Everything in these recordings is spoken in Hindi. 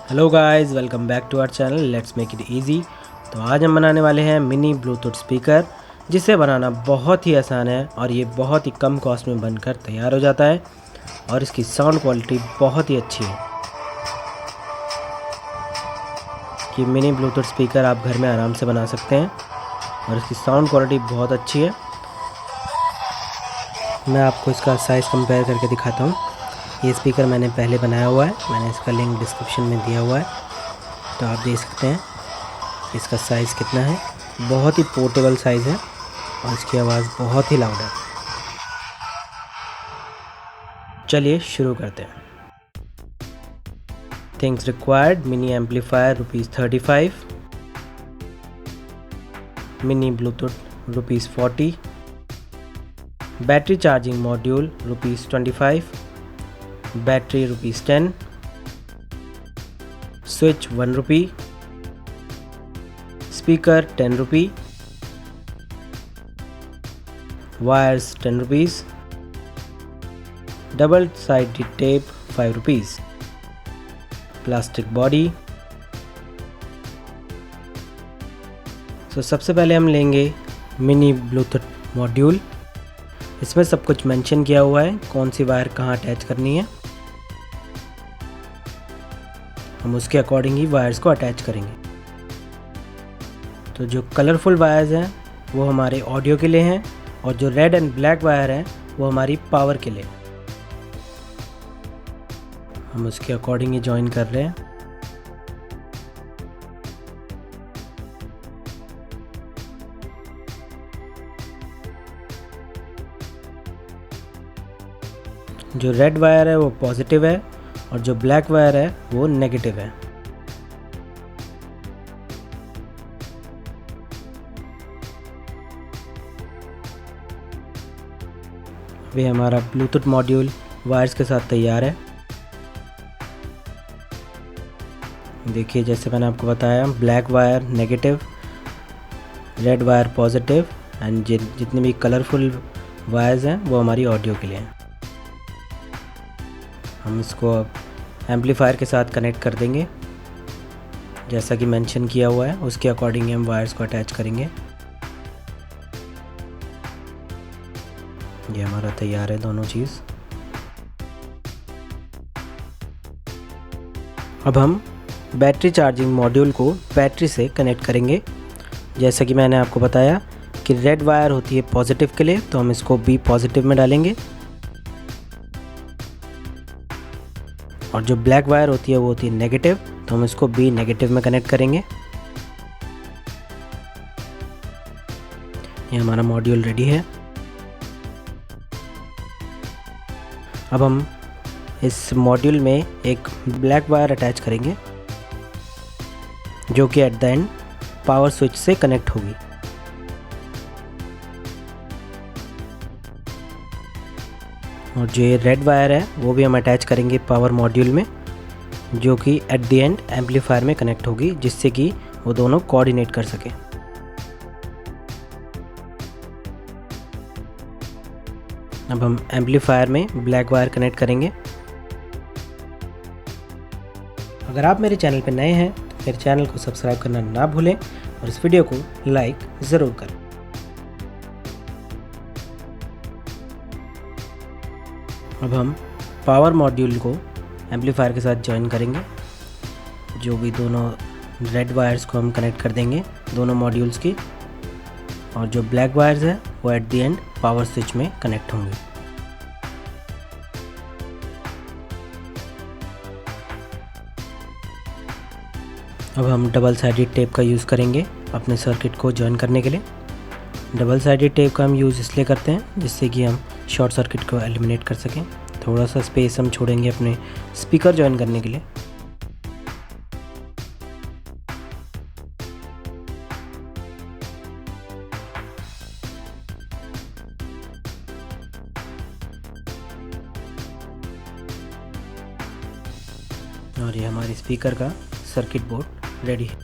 Hello guys, welcome back to our channel let's make it easy. तो आज हम बनाने वाले हैं मिनी ब्लूटूथ स्पीकर, जिसे बनाना बहुत ही आसान है और ये बहुत ही कम कॉस्ट में बनकर तैयार हो जाता है और इसकी साउंड क्वालिटी बहुत ही अच्छी है। कि मिनी ब्लूटूथ स्पीकर आप घर में आराम से बना सकते हैं और इसकी साउंड क्वालिटी बहुत अच्छी है। मैं आपको इसका साइज़ कंपेयर करके दिखाता हूँ। ये स्पीकर मैंने पहले बनाया हुआ है, मैंने इसका लिंक डिस्क्रिप्शन में दिया हुआ है, तो आप देख सकते हैं इसका साइज़ कितना है। बहुत ही पोर्टेबल साइज़ है और इसकी आवाज़ बहुत ही लाउड है। चलिए शुरू करते हैं। Things required: mini amplifier ₹35, mini Bluetooth ₹40, battery charging module ₹25, battery ₹10, switch ₹1, speaker ₹10, wires ₹10, double sided tape ₹5, plastic body. तो सबसे पहले हम लेंगे मिनी ब्लूटूथ मॉड्यूल। इसमें सब कुछ मेंशन किया हुआ है, कौन सी वायर कहाँ अटैच करनी है। हम उसके अकॉर्डिंग ही वायर्स को अटैच करेंगे। तो जो कलरफुल वायर्स हैं वो हमारे ऑडियो के लिए हैं और जो रेड एंड ब्लैक वायर हैं वो हमारी पावर के लिए। हम उसके अकॉर्डिंग ही ज्वाइन कर रहे हैं। जो रेड वायर है वो पॉजिटिव है और जो ब्लैक वायर है वो नेगेटिव है। अभी हमारा ब्लूटूथ मॉड्यूल वायर्स के साथ तैयार है। देखिए, जैसे मैंने आपको बताया, black wire negative, red wire positive and जितने भी कलरफुल वायर्स हैं वो हमारी ऑडियो के लिए हैं। हम इसको एम्पलीफायर के साथ कनेक्ट कर देंगे, जैसा कि मेंशन किया हुआ है उसके अकॉर्डिंग हम वायर्स को अटैच करेंगे। ये हमारा तैयार है दोनों चीज़। अब हम बैटरी चार्जिंग मॉड्यूल को बैटरी से कनेक्ट करेंगे। जैसा कि मैंने आपको बताया कि रेड वायर होती है पॉजिटिव के लिए, तो हम इसको बी पॉजिटिव में डालेंगे और जो ब्लैक वायर होती है वो होती है नेगेटिव, तो हम इसको बी नेगेटिव में कनेक्ट करेंगे। ये हमारा मॉड्यूल रेडी है। अब हम इस मॉड्यूल में एक ब्लैक वायर अटैच करेंगे जो कि at the end power switch से कनेक्ट होगी। और जो ये रेड वायर है वो भी हम अटैच करेंगे पावर मॉड्यूल में, जो कि एट द एंड एम्पलीफायर में कनेक्ट होगी, जिससे कि वो दोनों कोऑर्डिनेट कर सके। अब हम एम्पलीफायर में ब्लैक वायर कनेक्ट करेंगे। अगर आप मेरे चैनल पर नए हैं तो मेरे चैनल को सब्सक्राइब करना ना भूलें और इस वीडियो को लाइक ज़रूर करें। अब हम पावर मॉड्यूल को एम्पलीफायर के साथ ज्वाइन करेंगे। जो भी दोनों रेड वायर्स को हम कनेक्ट कर देंगे दोनों मॉड्यूल्स की, और जो ब्लैक वायर्स है वो at the end power switch में कनेक्ट होंगे। अब हम डबल साइडेड टेप का यूज़ करेंगे अपने सर्किट को ज्वाइन करने के लिए। डबल साइडेड टेप का हम यूज़ इसलिए करते हैं जिससे कि हम शॉर्ट सर्किट को एलिमिनेट कर सकें। थोड़ा सा स्पेस हम छोड़ेंगे अपने स्पीकर ज्वाइन करने के लिए। और ये हमारे स्पीकर का सर्किट बोर्ड रेडी है।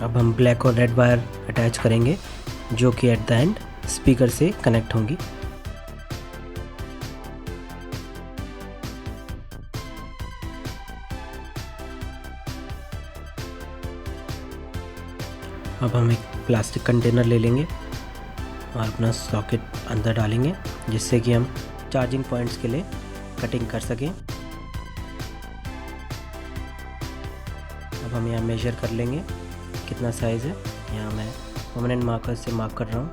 अब हम ब्लैक और रेड वायर अटैच करेंगे जो कि एट द एंड स्पीकर से कनेक्ट होंगी। अब हम एक प्लास्टिक कंटेनर ले लेंगे और अपना सॉकेट अंदर डालेंगे, जिससे कि हम चार्जिंग पॉइंट्स के लिए कटिंग कर सकें। अब हम यहाँ मेजर कर लेंगे कितना साइज़ है। यहाँ मैं परमानेंट मार्कर से मार्क कर रहा हूँ।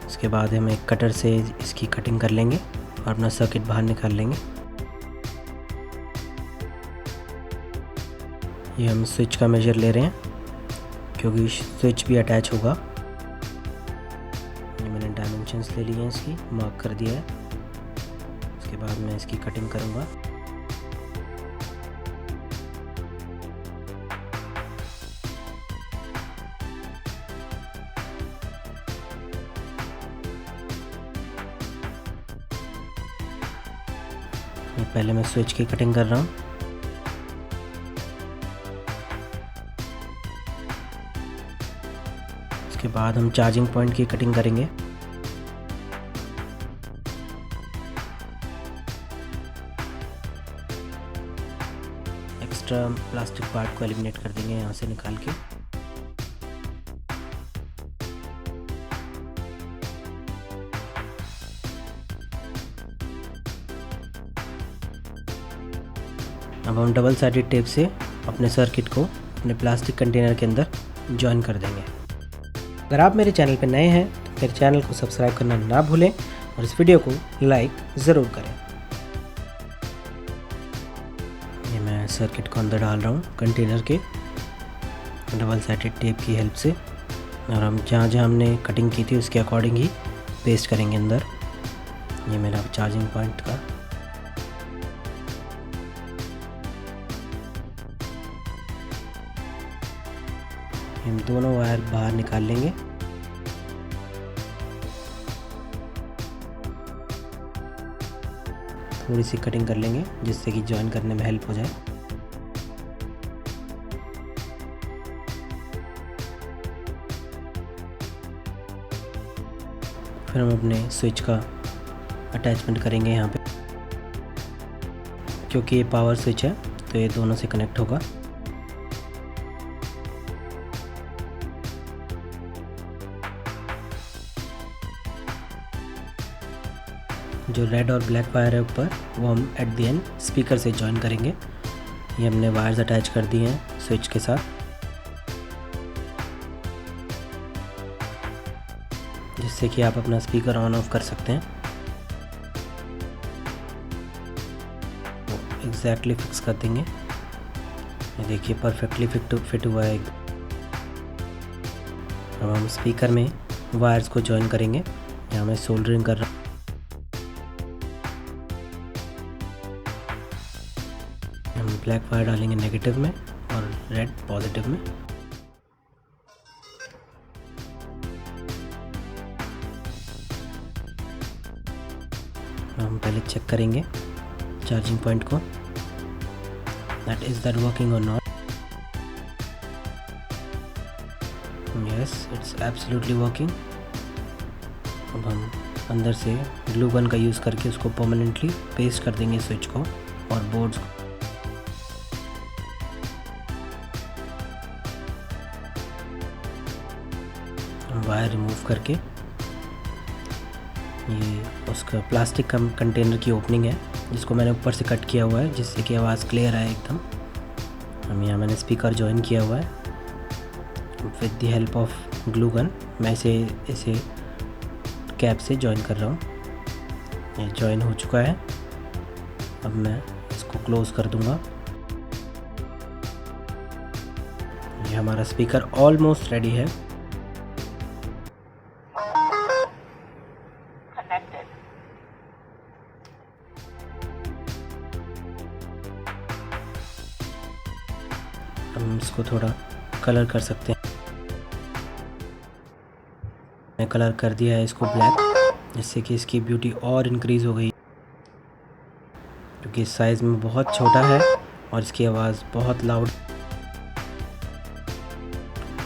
उसके बाद हम एक कटर से इसकी कटिंग कर लेंगे और अपना सर्किट बाहर निकाल लेंगे। ये हम स्विच का मेजर ले रहे हैं क्योंकि स्विच भी अटैच होगा। ये मैंने डायमेंशंस ले लिए हैं, इसकी मार्क कर दिया है। उसके बाद मैं इसकी कटिंग करूँगा। पहले मैं स्विच की कटिंग कर रहा हूँ। उसके बाद हम चार्जिंग पॉइंट की कटिंग करेंगे। एक्स्ट्रा प्लास्टिक पार्ट को एलिमिनेट कर देंगे यहाँ से निकाल के। अब हम डबल साइडेड टेप से अपने सर्किट को अपने प्लास्टिक कंटेनर के अंदर जॉइन कर देंगे। अगर आप मेरे चैनल पर नए हैं तो मेरे चैनल को सब्सक्राइब करना ना भूलें और इस वीडियो को लाइक ज़रूर करें। ये मैं सर्किट को अंदर डाल रहा हूँ कंटेनर के डबल साइडेड टेप की हेल्प से, और हम जहाँ जहाँ हमने कटिंग की थी उसके अकॉर्डिंग ही पेस्ट करेंगे अंदर। ये मेरा चार्जिंग पॉइंट का हम दोनों वायर बाहर निकाल लेंगे। थोड़ी सी कटिंग कर लेंगे जिससे कि जॉइन करने में हेल्प हो जाए। फिर हम अपने स्विच का अटैचमेंट करेंगे यहाँ पे, क्योंकि ये पावर स्विच है तो ये दोनों से कनेक्ट होगा। जो रेड और ब्लैक वायर है ऊपर वो हम एट द एंड स्पीकर से जॉइन करेंगे। ये हमने वायर्स अटैच कर दिए हैं स्विच के साथ, जिससे कि आप अपना स्पीकर ऑन ऑफ कर सकते हैं। तो एग्जैक्टली फिक्स कर देंगे। ये देखिए परफेक्टली फिट हुआ है। अब हम स्पीकर में वायर्स को जॉइन करेंगे। यहाँ मैं सोल्डरिंग कर रहा हूँ। हम ब्लैक वायर डालेंगे नेगेटिव में और रेड पॉजिटिव में। हम पहले चेक करेंगे चार्जिंग पॉइंट को, दैट इज दैट वर्किंग और not. Yes, it's absolutely working. अब हम अंदर से ग्लू गन का यूज़ करके उसको परमानेंटली पेस्ट कर देंगे स्विच को और बोर्ड्स को। वायर रिमूव करके ये उसका प्लास्टिक कंटेनर की ओपनिंग है जिसको मैंने ऊपर से कट किया हुआ है, जिससे कि आवाज़ क्लियर आए एकदम। हम यहाँ मैंने स्पीकर जॉइन किया हुआ है with the help of glue gun. मैं इसे कैप से जॉइन कर रहा हूँ। ये जॉइन हो चुका है। अब मैं इसको क्लोज कर दूँगा। ये हमारा स्पीकर ऑलमोस्ट रेडी है। हम इसको थोड़ा कलर कर सकते हैं। मैंने कलर कर दिया है इसको ब्लैक, जिससे कि इसकी ब्यूटी और इंक्रीज़ हो गई, क्योंकि साइज़ में बहुत छोटा है और इसकी आवाज़ बहुत लाउड,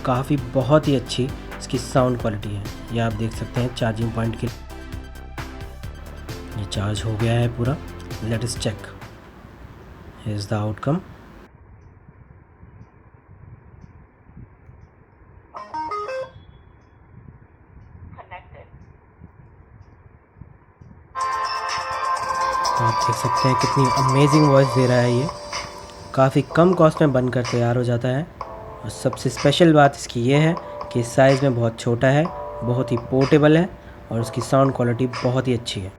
काफ़ी बहुत ही अच्छी इसकी साउंड क्वालिटी है। ये आप देख सकते हैं चार्जिंग पॉइंट के। ये चार्ज हो गया है पूरा। Let us check, here is the outcome. आप देख सकते हैं कितनी अमेजिंग वॉइस दे रहा है ये। काफ़ी कम कॉस्ट में बनकर तैयार हो जाता है और सबसे स्पेशल बात इसकी ये है कि साइज़ में बहुत छोटा है, बहुत ही पोर्टेबल है और उसकी साउंड क्वालिटी बहुत ही अच्छी है।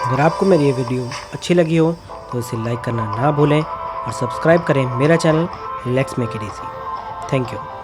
अगर आपको मेरी ये वीडियो अच्छी लगी हो तो इसे लाइक करना ना भूलें और सब्सक्राइब करें मेरा channel relax make it easy. Thank you.